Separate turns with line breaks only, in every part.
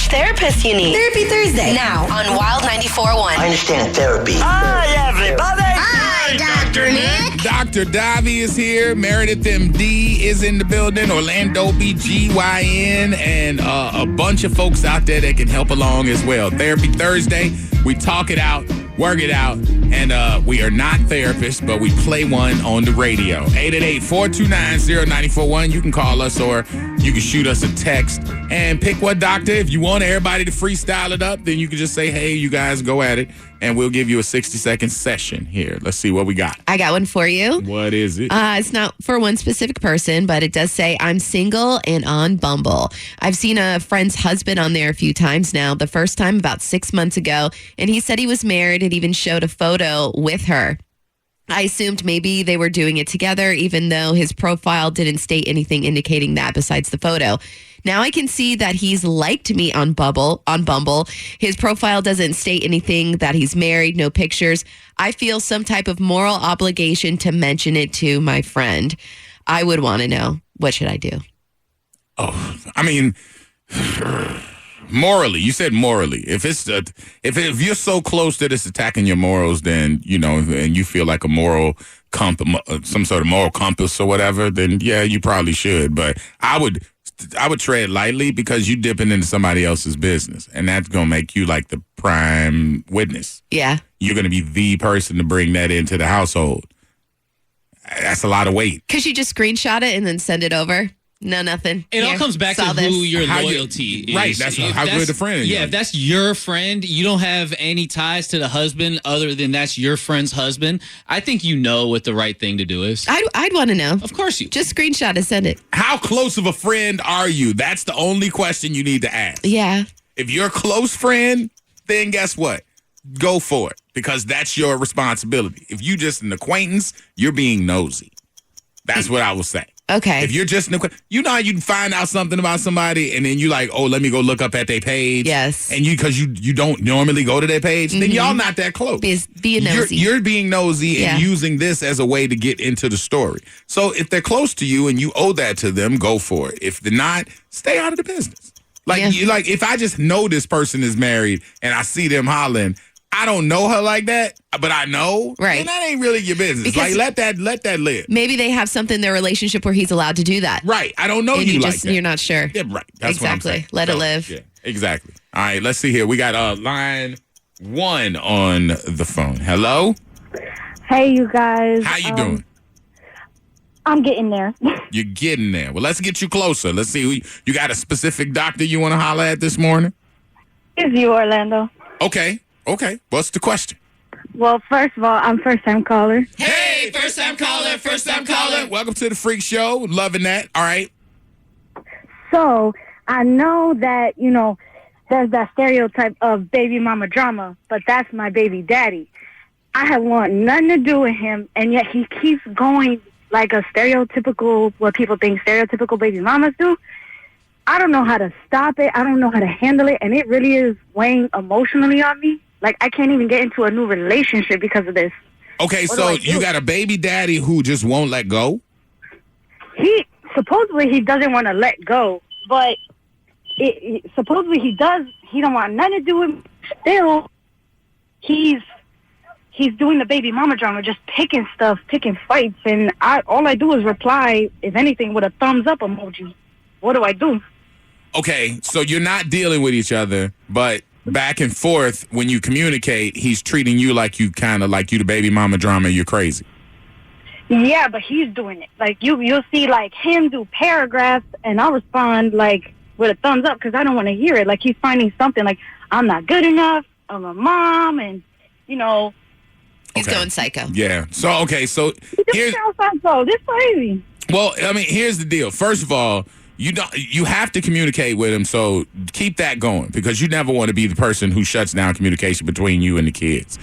which therapist you need.
Therapy Thursday.
Now on Wild 94.1.
I understand therapy.
Hi, everybody.
Hi, Dr. Nick.
Dr. Davi is here. Meredith MD is in the building. Orlando BGYN. And a bunch of folks out there that can help along as well. Therapy Thursday. We talk it out, work it out. And we are not therapists, but we play one on the radio. 888-429-0941. You can call us or you can shoot us a text and pick what doctor. If you want everybody to freestyle it up, then you can just say, hey, you guys go at it. And we'll give you a 60-second session here. Let's see what we got.
I got one for you.
What is it?
It's not for one specific person, but it does say, I'm single and on Bumble. I've seen a friend's husband on there a few times now. The first time about 6 months ago. And he said he was married and even showed a photo with her. I assumed maybe they were doing it together, even though his profile didn't state anything indicating that besides the photo. Now I can see that he's liked me on Bumble. His profile doesn't state anything that he's married, no pictures. I feel some type of moral obligation to mention it to my friend. I would want to know, what should I do?
Oh, I mean, morally, you said morally. If you're so close that it's attacking your morals, then, you know, and you feel like a moral some sort of moral compass or whatever, then yeah, you probably should. But I would tread lightly because you dipping into somebody else's business, and that's going to make you like the prime witness.
Yeah.
You're going to be the person to bring that into the household. That's a lot of weight.
Could you just screenshot it and then send it over? No, nothing.
It all comes back to who your
How
loyalty is.
Right, that's how good the friend is.
Yeah, if that's your friend, you don't have any ties to the husband other than that's your friend's husband. I think you know what the right thing to do is.
I'd want to know.
Of course you.
Just screenshot and send it.
How close of a friend are you? That's the only question you need to ask.
Yeah.
If you're a close friend, then guess what? Go for it, because that's your responsibility. If you just an acquaintance, you're being nosy. That's what I will say.
Okay.
If you're just an acquaintance, you know how you can find out something about somebody and then you like, oh, let me go look up at their page.
Yes.
And because you don't normally go to their page, then y'all not that close.
Being nosy.
You're being nosy and using this as a way to get into the story. So if they're close to you and you owe that to them, go for it. If they're not, stay out of the business. Like if I just know this person is married and I see them hollering, I don't know her like that, but I know.
Right.
And that ain't really your business.
Because
like let that live.
Maybe they have something in their relationship where he's allowed to do that.
Right. I don't know
and
you like that.
You're not sure.
Yeah, right. That's
exactly.
what I'm saying.
Let it live.
Yeah, exactly. All right, let's see here. We got line 1 on the phone. Hello?
Hey, you guys.
How you doing?
I'm getting there.
You're getting there. Well, let's get you closer. Let's see. You got a specific doctor you want to holler at this morning?
It's you, Orlando.
Okay. What's the question?
Well, first of all, I'm first-time caller.
Hey, first-time caller. Welcome to the Freak Show. Loving that. All right.
So, I know that, you know, there's that stereotype of baby mama drama, but that's my baby daddy. I have want nothing to do with him, and yet he keeps going like a stereotypical, what people think stereotypical baby mamas do. I don't know how to stop it. I don't know how to handle it, and it really is weighing emotionally on me. Like, I can't even get into a new relationship because of this.
Okay, so you got a baby daddy who just won't let go?
Supposedly he doesn't want to let go, but supposedly he does. He don't want nothing to do with me. Still, he's doing the baby mama drama, just picking fights, and all I do is reply, if anything, with a thumbs up emoji. What do I do?
Okay, so you're not dealing with each other, but back and forth when you communicate, he's treating you like you the baby mama drama, you're crazy.
Yeah, but he's doing it. Like, you'll see, like, him do paragraphs, and I'll respond, like, with a thumbs up because I don't want to hear it. Like, he's finding something like, I'm not good enough, I'm a mom, and, you know.
He's going psycho.
Yeah. So, okay, so
here's... This crazy.
Well, I mean, here's the deal. First of all, you have to communicate with him, so keep that going, because you never want to be the person who shuts down communication between you and the kids,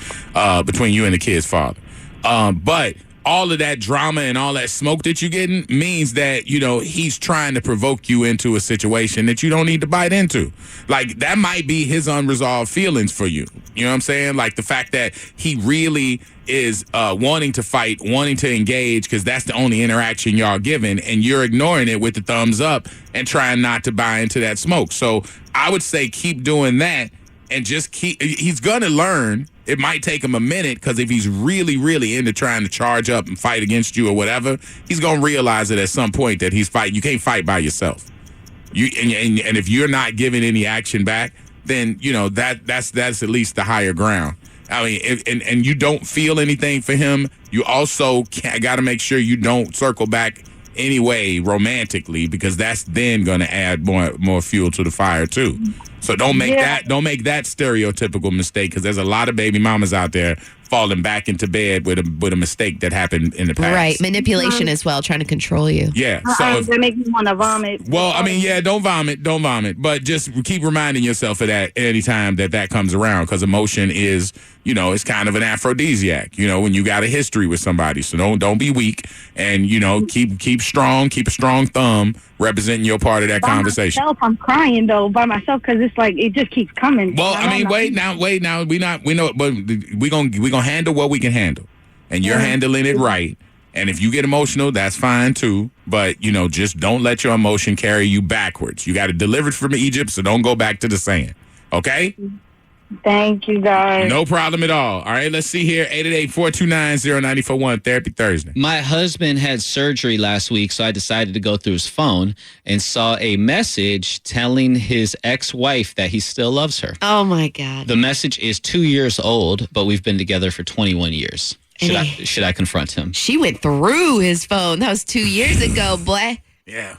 between you and the kid's father. But all of that drama and all that smoke that you're getting means that, he's trying to provoke you into a situation that you don't need to bite into. Like, that might be his unresolved feelings for you. You know what I'm saying? Like, the fact that he really is wanting to fight, wanting to engage, because that's the only interaction y'all giving, and you're ignoring it with the thumbs up and trying not to buy into that smoke. So I would say keep doing that and just he's going to learn. It might take him a minute, because if he's really, really into trying to charge up and fight against you or whatever, he's going to realize it at some point that he's fighting. You can't fight by yourself. And if you're not giving any action back, then, that's at least the higher ground. I mean, and you don't feel anything for him, you also got to make sure you don't circle back anyway romantically, because that's then going to add more fuel to the fire too. So don't make that stereotypical mistake, because there's a lot of baby mamas out there falling back into bed with a mistake that happened in the past.
Right, manipulation as well, trying to control you.
Yeah, so
they make me want to vomit.
Well, I mean, yeah, don't vomit, but just keep reminding yourself of that anytime that comes around, because emotion is, it's kind of an aphrodisiac. When you got a history with somebody, so don't be weak, and keep strong, keep a strong thumb representing your part of that conversation.
Myself, I'm crying though by myself, because it's like it just keeps coming.
Well, I mean, wait now. We know, but we gonna handle what we can handle, and you're handling it right. And if you get emotional, that's fine too. But just don't let your emotion carry you backwards. You got to deliver it from Egypt, so don't go back to the sand. Okay?
Thank you, guys.
No problem at all. All right, let's see here. 888-429-0941, Therapy Thursday.
My husband had surgery last week, so I decided to go through his phone and saw a message telling his ex-wife that he still loves her.
Oh, my God.
The message is 2 years old, but we've been together for 21 years. Should I confront him?
She went through his phone. That was 2 years ago, boy.
Yeah.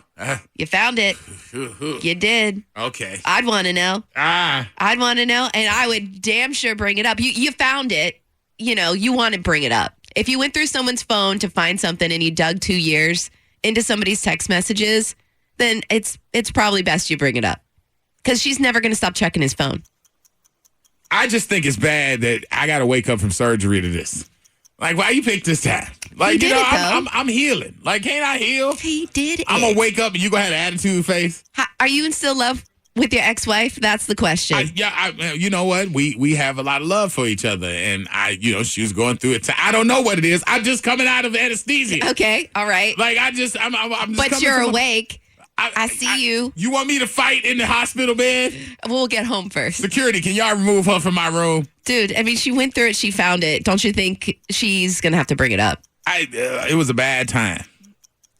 You found it. You did.
Okay.
I'd want to know.
I'd
want to know, and I would damn sure bring it up. You found it. You want to bring it up. If you went through someone's phone to find something and you dug 2 years into somebody's text messages, then it's probably best you bring it up, because she's never going to stop checking his phone.
I just think it's bad that I got to wake up from surgery to this. Like, why you pick this time? Like, I'm healing. Like, can't I heal?
He did it.
I'm going to wake up and you going to have an attitude face?
Are you in still love with your ex-wife? That's the question.
You know what? We have a lot of love for each other. And she was going through it. I don't know what it is. I'm just coming out of anesthesia.
Okay. All right.
Like, I'm just
but you're awake. I see you.
You want me to fight in the hospital bed?
We'll get home first.
Security, can y'all remove her from my room?
Dude, I mean, she went through it. She found it. Don't you think she's going to have to bring it up?
It was a bad time.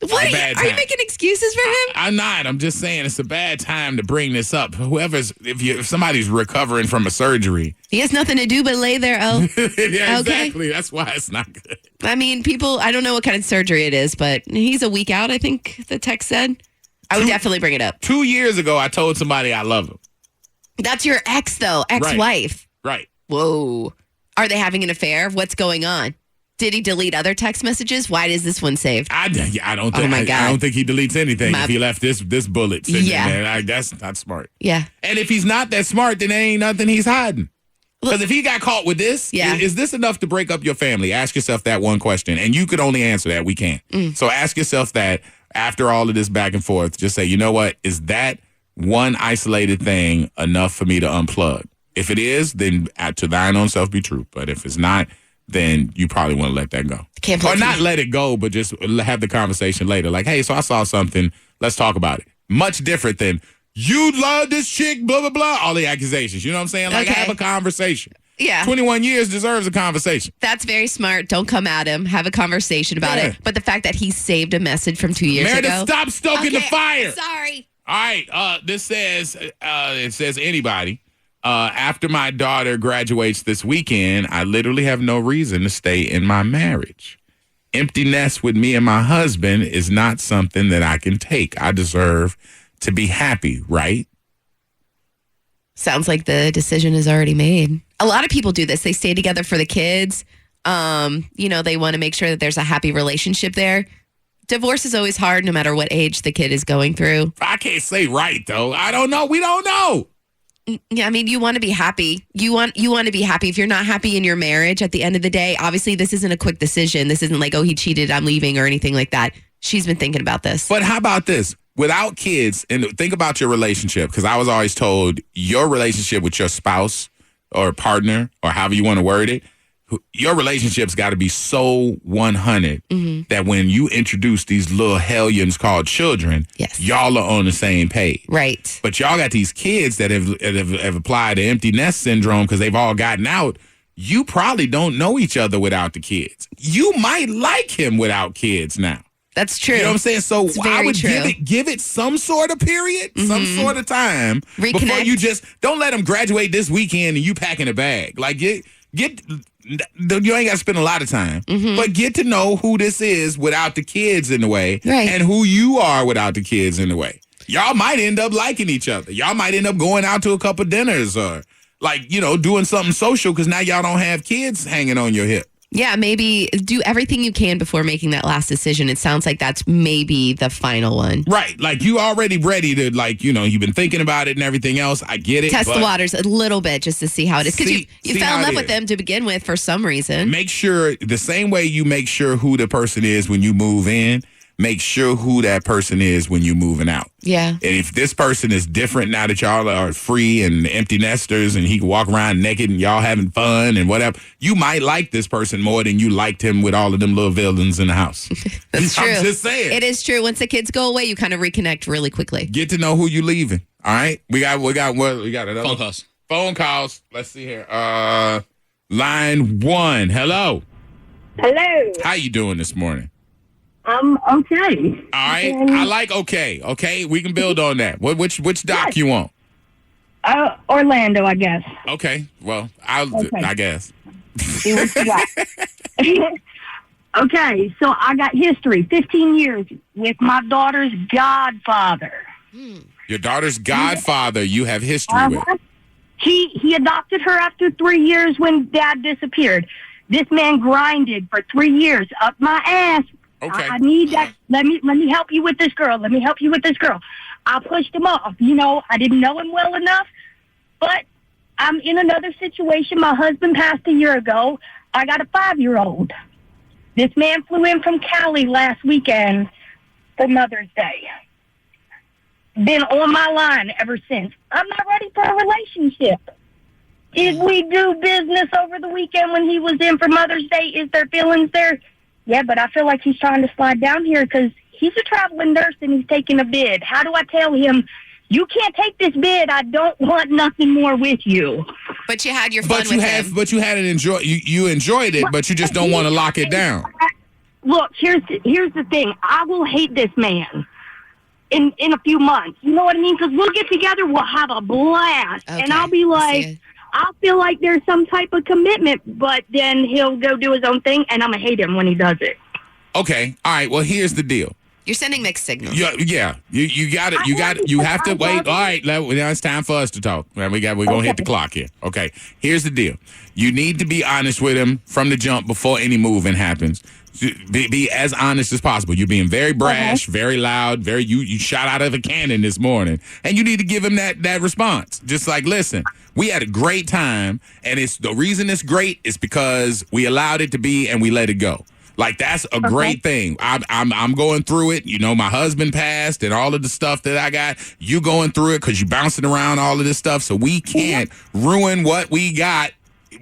What? Are you making excuses for him?
I'm not. I'm just saying it's a bad time to bring this up. If somebody's recovering from a surgery.
He has nothing to do but lay there,
Yeah, exactly. Okay. That's why it's not good.
I mean, I don't know what kind of surgery it is, but he's a week out, I think the text said. I would definitely bring it up.
2 years ago, I told somebody I love him.
That's your ex, though. Ex-wife.
Right.
Whoa. Are they having an affair? What's going on? Did he delete other text messages? Why is this one saved?
I don't think.
Oh my God.
I don't think he deletes anything if he left this bullet sitting in there. That's not smart.
Yeah.
And if he's not that smart, then there ain't nothing he's hiding. Because if he got caught with this, is this enough to break up your family? Ask yourself that one question. And you could only answer that. We can't. So ask yourself that after all of this back and forth. Just say, you know what? Is that one isolated thing enough for me to unplug? If it is, then to thine own self be true. But if it's not, then you probably want to let that go. Or not let it go, but just have the conversation later. Like, hey, so I saw something. Let's talk about it. Much different than, you love this chick, blah, blah, blah. All the accusations. You know what I'm saying? Like, have a conversation.
Yeah.
21 years deserves a conversation.
That's very smart. Don't come at him. Have a conversation about it. But the fact that he saved a message from 2 years ago.
Meredith, stop stoking the fire.
Sorry.
All right. This says, it says anybody. After my daughter graduates this weekend, I literally have no reason to stay in my marriage. Empty nest with me and my husband is not something that I can take. I deserve to be happy, right?
Sounds like the decision is already made. A lot of people do this. They stay together for the kids. They want to make sure that there's a happy relationship there. Divorce is always hard no matter what age the kid is going through.
I can't say right, though. I don't know. We don't know.
Yeah, I mean, you want to be happy. You want to be happy. If you're not happy in your marriage, at the end of the day, obviously, this isn't a quick decision. This isn't like, oh, he cheated, I'm leaving, or anything like that. She's been thinking about this.
But how about this? Without kids, and think about your relationship, because I was always told your relationship with your spouse or partner, or however you want to word it, your relationship's got to be so 100 that when you introduce these little hellions called children, y'all are on the same page.
Right.
But y'all got these kids that have applied the empty nest syndrome because they've all gotten out. You probably don't know each other without the kids. You might like him without kids now.
That's true.
You know what I'm saying? So I would
true.
give it some sort of period, some sort of time before you just don't let them graduate this weekend and you packing a bag. Like you ain't got to spend a lot of time, but get to know who this is without the kids in the way, and who you are without the kids in the way. Y'all might end up liking each other. Y'all might end up going out to a couple dinners or doing something social because now y'all don't have kids hanging on your hip.
Yeah, maybe do everything you can before making that last decision. It sounds like that's maybe the final one.
Right. Like you already ready to you've been thinking about it and everything else. I get it.
Test the waters a little bit just to see how it is. Because you fell in love with them to begin with for some reason.
Make sure the same way you make sure who the person is when you move in, make sure who that person is when you're moving out.
Yeah.
And if this person is different now that y'all are free and empty nesters and he can walk around naked and y'all having fun and whatever, you might like this person more than you liked him with all of them little villains in the house.
That's true.
I'm just saying.
It is true. Once the kids go away, you kind of reconnect really quickly.
Get to know who you leaving. All right? We got another
phone calls.
Phone calls. Let's see here. Line 1. Hello.
Hello.
How you doing this morning?
I'm okay.
All right. I like okay. Okay. We can build on that. Which doc you want?
Orlando, I guess.
Okay. Well, I guess.
See what you got. Okay, so I got history. 15 years with my daughter's godfather.
Your daughter's godfather you have history with.
He adopted her after 3 years when Dad disappeared. This man grinded for 3 years up my ass.
Okay.
I need that. Let me help you with this girl. Let me help you with this girl. I pushed him off. I didn't know him well enough, but I'm in another situation. My husband passed a year ago. I got a 5-year-old. This man flew in from Cali last weekend for Mother's Day. Been on my line ever since. I'm not ready for a relationship. Did we do business over the weekend when he was in for Mother's Day? Is there feelings there? Yeah, but I feel like he's trying to slide down here because he's a traveling nurse and he's taking a bid. How do I tell him, you can't take this bid. I don't want nothing more with you.
But you had your fun with him.
But you had you enjoyed it, but you just don't want to lock it down.
Look, here's the thing. I will hate this man in a few months. You know what I mean? Because we'll get together, we'll have a blast.
Okay.
And I'll be like, I'll feel like there's some type of commitment, but then he'll go do his own thing, and I'm going to hate him when he does it.
Okay. All right. Well, here's the deal.
You're sending mixed signals.
Yeah. You got it. You have to wait. All right. Now it's time for us to talk. We're going to hit the clock here. Okay. Here's the deal. You need to be honest with him from the jump before any moving happens. Be as honest as possible. You're being very brash, very loud, you shot out of a cannon this morning, and you need to give him that response. Just like, listen, we had a great time, and the reason it's great is because we allowed it to be and we let it go. Like, that's a great thing. I'm going through it. My husband passed and all of the stuff that I got. You going through it because you bouncing around all of this stuff. So we can't ruin what we got,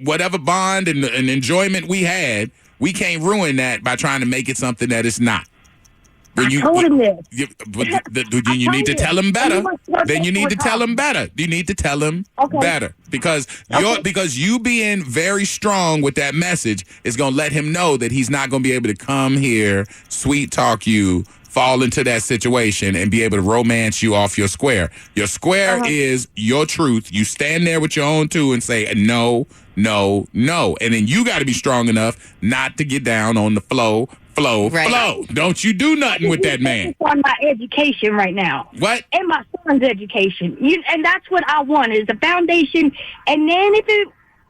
whatever bond and enjoyment we had. We can't ruin that by trying to make it something that it's not.
I told him this.
You need to tell him better. Then you need to tell him better. You need to tell him better because you being very strong with that message is going to let him know that he's not going to be able to come here, sweet talk you, fall into that situation and be able to romance you off your square. Your square is your truth. You stand there with your own two and say no. And then you got to be strong enough not to get down on the flow. Don't you do nothing with that man.
On my education right now.
What?
And my son's education. And that's what I want is a foundation. And then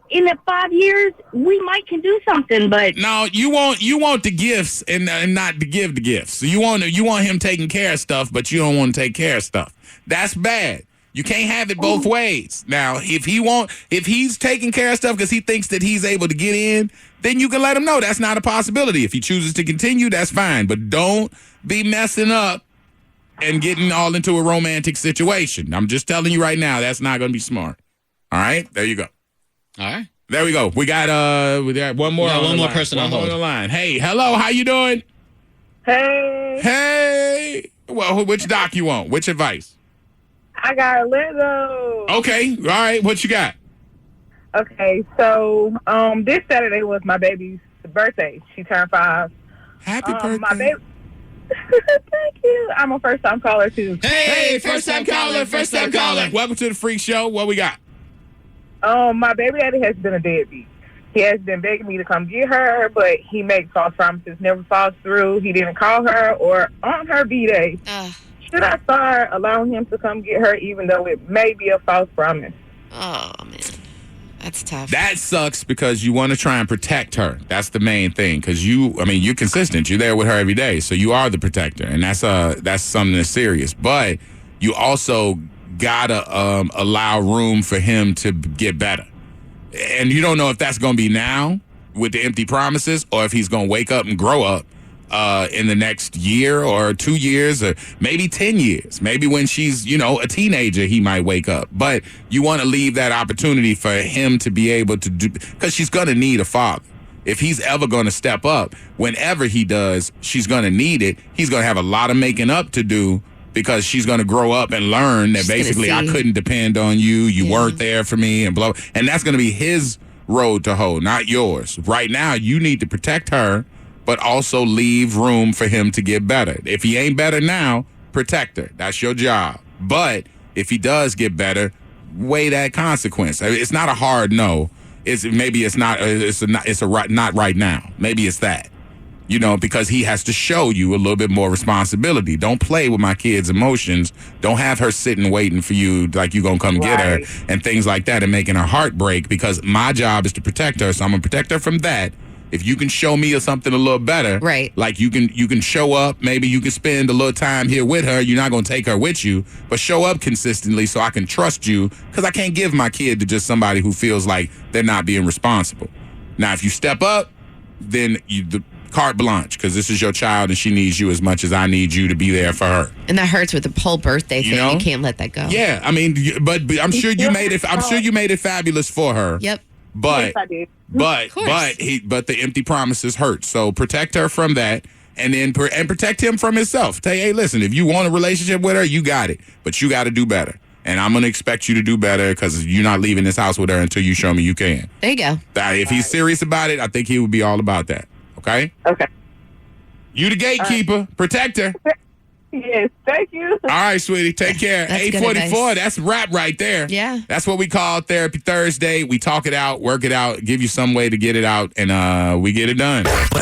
in the 5 years, we might can do something, but
no, you want the gifts and not to give the gifts. So you want him taking care of stuff, but you don't want to take care of stuff. That's bad. You can't have it both ways. Now, if he's taking care of stuff because he thinks that he's able to get in, then you can let him know that's not a possibility. If he chooses to continue, that's fine. But don't be messing up and getting all into a romantic situation. I'm just telling you right now, that's not going to be smart. All right? There you go.
All right.
There we go. We got one more.
One more person on hold.
On the line. Hey, hello. How you doing?
Hey,
Hey. Well, which doc you want? Which advice?
I got Lizzo.
Okay. All right. What you got?
Okay, so this Saturday was my baby's birthday. She turned 5.
Happy birthday.
My baby. Thank you. I'm a first-time caller too.
Hey, first-time caller. First-time caller. Welcome to the Freak Show. What we got?
My baby daddy has been a deadbeat. He has been begging me to come get her, but he makes false promises, never follows through. He didn't call her or on her B-day. Should I start allowing him to come get her even though it may be a false promise?
Oh, man. That's tough.
That sucks because you want to try and protect her. That's the main thing because you're consistent. You're there with her every day, so you are the protector, and that's something that's serious. But you also gotta allow room for him to get better, and you don't know if that's going to be now with the empty promises or if he's going to wake up and grow up in the next year or 2 years or maybe 10 years. Maybe when she's, a teenager, he might wake up. But you want to leave that opportunity for him to be able to do, because she's going to need a father. If he's ever going to step up, whenever he does, she's going to need it. He's going to have a lot of making up to do because she's going to grow up and learn that basically I couldn't depend on you. You weren't there for me and blah. And that's going to be his road to hoe, not yours. Right now, you need to protect her, but also leave room for him to get better. If he ain't better now, protect her. That's your job. But if he does get better, weigh that consequence. It's not a hard no. Not right now. Maybe it's that. Because he has to show you a little bit more responsibility. Don't play with my kid's emotions. Don't have her sitting waiting for you like you gonna come get her and things like that and making her heart break, because my job is to protect her, so I'm gonna protect her from that. If you can show me something a little better,
right?
Like you can show up, maybe you can spend a little time here with her. You're not going to take her with you, but show up consistently so I can trust you, because I can't give my kid to just somebody who feels like they're not being responsible. Now, if you step up, then the carte blanche, because this is your child and she needs you as much as I need you to be there for her.
And that hurts with the whole birthday thing. You can't let that go.
Yeah, I mean, but I'm sure you made it. I'm sure you made it fabulous for her.
Yep.
But
yes, I did.
But the empty promises hurt. So protect her from that, and then protect him from himself. Tell you, hey, listen, if you want a relationship with her, you got it, but you got to do better. And I'm gonna expect you to do better because you're not leaving this house with her until you show me you can.
There you go.
If he's serious about it, I think he would be all about that. Okay.
Okay.
You the gatekeeper. Protect her.
Yes, thank you.
All right, sweetie. Take care.
That's
8:44. That's rap right there.
Yeah.
That's what we call Therapy Thursday. We talk it out, work it out, give you some way to get it out, and we get it done.